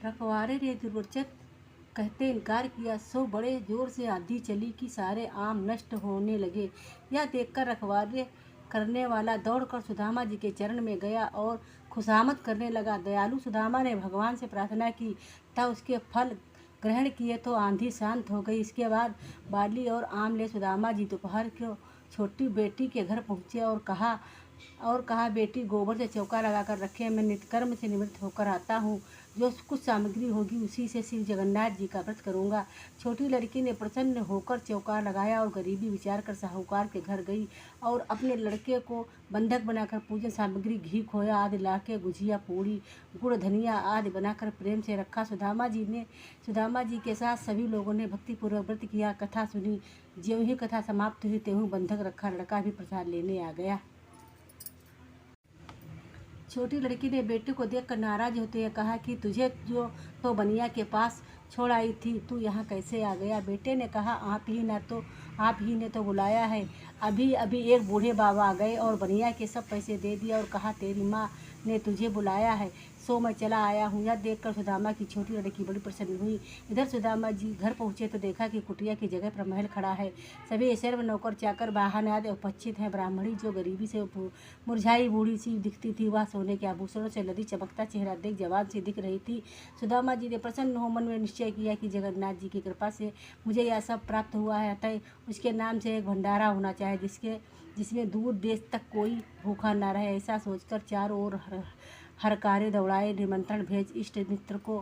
रखवारे ने दुर्वचन कहते इनकार किया, सो बड़े जोर से आंधी चली कि सारे आम नष्ट होने लगे। यह देखकर रखवारे करने वाला दौड़कर सुदामा जी के चरण में गया और खुशामद करने लगा। दयालु सुदामा ने भगवान से प्रार्थना की, तब उसके फल ग्रहण किए तो आंधी शांत हो गई। इसके बाद बाली और आम ले सुदामा जी दोपहर को छोटी बेटी के घर पहुँचे और कहा बेटी, गोबर से चौका लगाकर रखे, मैं नित्यकर्म से निवृत्त होकर आता हूँ। जो कुछ सामग्री होगी उसी से श्री जगन्नाथ जी का व्रत करूँगा। छोटी लड़की ने प्रसन्न होकर चौका लगाया और गरीबी विचार कर साहूकार के घर गई और अपने लड़के को बंधक बनाकर पूजन सामग्री घी खोया आदि लाके गुझिया पूड़ी गुड़ धनिया आदि बनाकर प्रेम से रखा। सुदामा जी के साथ सभी लोगों ने भक्तिपूर्वक व्रत किया। कथा सुनी। ज्यों ही कथा समाप्त हुई त्यों बंधक रखा लड़का भी प्रसाद लेने आ गया। छोटी लड़की ने बेटे को देखकर नाराज होते हुए कहा कि तुझे जो तो बनिया के पास छोड़ आई थी, तू यहाँ कैसे आ गया? बेटे ने कहा, आप ही ने तो बुलाया है। अभी अभी एक बूढ़े बाबा आ गए और बनिया के सब पैसे दे दिए और कहा तेरी माँ ने तुझे बुलाया है, सो मैं चला आया हूँ। यह देखकर सुदामा की छोटी लड़की बड़ी प्रसन्न हुई। इधर सुदामा जी घर पहुँचे तो देखा कि कुटिया की जगह पर महल खड़ा है। सभी सर्व नौकर चाकर वाहन आदि उपस्थित हैं। ब्राह्मणी जो गरीबी से मुरझाई बूढ़ी सी दिखती थी, वह सोने के आभूषणों से लदी चमकता चेहरा देख जवान सी दिख रही थी। सुदामा जी ने प्रसन्न हो मन में निश्चय किया कि जगन्नाथ जी की कृपा से मुझे यह सब प्राप्त हुआ है, अतः उसके नाम से एक भंडारा होना चाहिए जिसमें दूर देश तक कोई भूखा न रहे। ऐसा सोचकर चारों ओर हरकारे दौड़ाए, निमंत्रण भेज इष्ट मित्र को